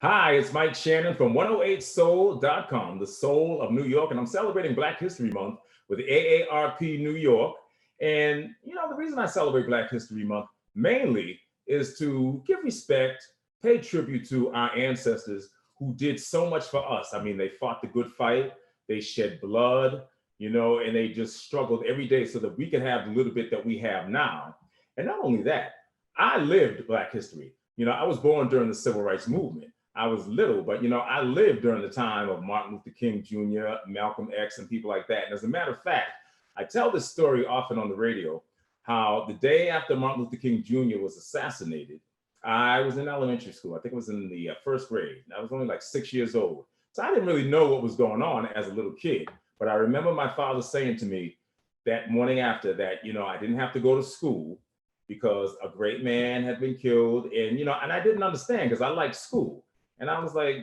Hi, it's Mike Shannon from 108soul.com, the soul of New York, and I'm celebrating Black History Month with AARP New York. And the reason I celebrate Black History Month mainly is to give respect, pay tribute to our ancestors who did so much for us. I mean, they fought the good fight, they shed blood, and they just struggled every day so that we can have the little bit that we have now. And not only that, I lived Black history. I was born during the Civil Rights Movement. I was little, but I lived during the time of Martin Luther King Jr., Malcolm X, and people like that. And as a matter of fact, I tell this story often on the radio how the day after Martin Luther King Jr. was assassinated, I was in elementary school. I think it was in the first grade. I was only like 6 years old. So I didn't really know what was going on as a little kid. But I remember my father saying to me that morning after that, I didn't have to go to school because a great man had been killed. And I didn't understand because I liked school. And I was like,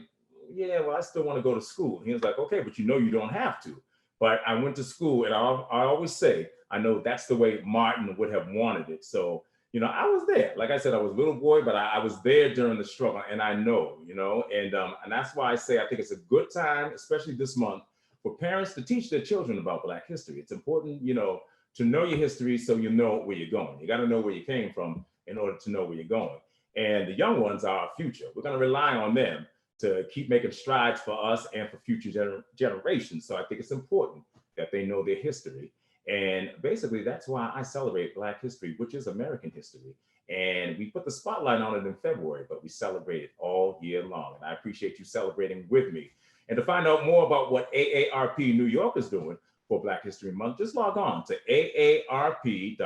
yeah, well, I still want to go to school. And he was like, okay, but you don't have to. But I went to school, and I always say, I know that's the way Martin would have wanted it. So, I was there. Like I said, I was a little boy, but I was there during the struggle, and I know, and that's why I say I think it's a good time, especially this month, for parents to teach their children about Black history. It's important, to know your history so you know where you're going. You got to know where you came from in order to know where you're going. And the young ones are our future. We're going to rely on them to keep making strides for us and for future generations. So I think it's important that they know their history. And basically, that's why I celebrate Black history, which is American history. And we put the spotlight on it in February, but we celebrate it all year long. And I appreciate you celebrating with me. And to find out more about what AARP New York is doing for Black History Month, just log on to aarp.org/ny.